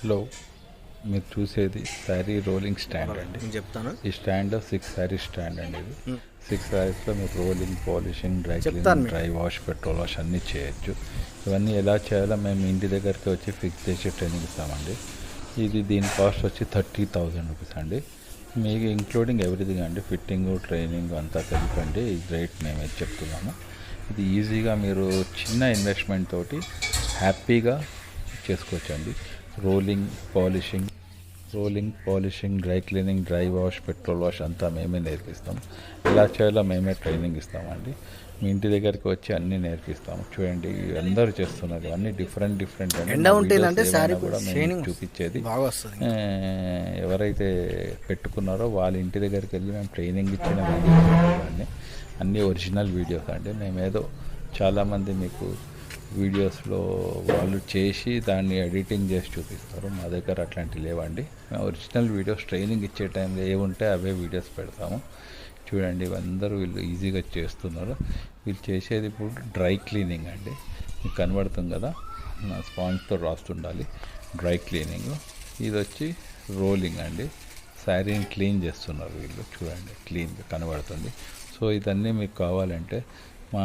లో మీరు చూసేది శారీ రోలింగ్ స్టాండ్ అండి. నేను చెప్తాను. ఈ స్టాండ్ 6 శారీ స్టాండ్ అండి. ఇది 6 శారీస్లో మీరు రోలింగ్, పాలిషింగ్, డ్రై చెప్తాను క్లీనింగ్, మీకు. డ్రై వాష్, పెట్రోల్ వాష్ అన్నీ చేయొచ్చు. ఇవన్నీ ఎలా చేయాలో మేము ఇంటి దగ్గరికి వచ్చి ఫిక్స్ చేసి ట్రైనింగ్ ఇస్తామండి. దీని కాస్ట్ వచ్చి 30,000 రూపీస్ అండి. మీకు ఇంక్లూడింగ్ ఎవ్రీథింగ్ అండి, ఫిట్టింగ్, ట్రైనింగ్ అంతా కలిపండి. ఈ రేట్ మేము చెప్తున్నాము. ఇది ఈజీగా మీరు చిన్న ఇన్వెస్ట్మెంట్ తోటి హ్యాపీగా చేసుకోవచ్చండి. Rolling, polishing, dry cleaning, dry wash, petrol wash అంతా మేమే నేర్పిస్తాం. ఎలా చేయాలో మేమే ట్రైనింగ్ ఇస్తామండి. మీ ఇంటి దగ్గరికి వచ్చి అన్నీ నేర్పిస్తాము. చూడండి, అందరూ చేస్తున్నారు, అన్నీ డిఫరెంట్ కూడా మేము చూపించేది. ఎవరైతే పెట్టుకున్నారో వాళ్ళ ఇంటి దగ్గరికి వెళ్ళి మేము ట్రైనింగ్ ఇచ్చిన వీడియోస్ అన్నీ ఒరిజినల్ వీడియోస్ అండి. మేమేదో చాలామంది మీకు వీడియోస్లో వాళ్ళు చేసి దాన్ని ఎడిటింగ్ చేసి చూపిస్తారు. మా దగ్గర అట్లాంటివి లేవండి. మేము ఒరిజినల్ వీడియోస్ ట్రైనింగ్ ఇచ్చే టైంలో ఏముంటే అవే వీడియోస్ పెడతాము. చూడండి, అందరూ వీళ్ళు ఈజీగా చేస్తున్నారు. వీళ్ళు చేసేది ఇప్పుడు డ్రై క్లీనింగ్ అండి. మీకు కనబడుతుంది కదా, స్పాంజ్తో రాస్తుండాలి. Dry cleaning. ఇది వచ్చి రోలింగ్ అండి. శారీని క్లీన్ చేస్తున్నారు వీళ్ళు. చూడండి, క్లీన్ కనబడుతుంది. సో ఇదన్నీ మీకు కావాలంటే మా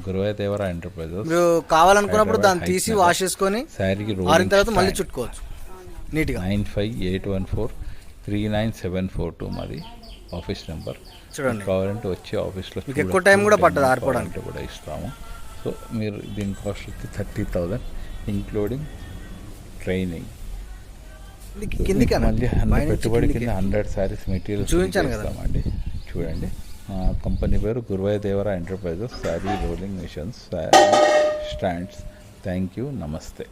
గురువాదేవర ఎంటర్ప్రైజెస్ మీరు కావాలనుకున్నప్పుడు దాన్ని తీసి వాష్ చేసుకొని శారీకి ఆరిన తర్వాత మళ్ళీ చుట్టుకోవచ్చు నీట్గా. 9581439742 మాది ఆఫీస్ నెంబర్. చూడండి, కావాలంటే వచ్చి ఆఫీస్లో మీకు ఎక్కువ టైం కూడా పట్టదు ఆరిపోవడానికి కూడా ఇస్తాము. సో మీరు దీని కాస్ట్ వచ్చి 30,000 ఇంక్లూడింగ్ ట్రైనింగ్. మళ్ళీ పెట్టుబడి కింద 100 శారీస్ మెటీరియల్ చూపించామండి. చూడండి, కంపెనీ పేరు Guruvadevara enterprises sari rolling machines stands. Thank you. నమస్తే.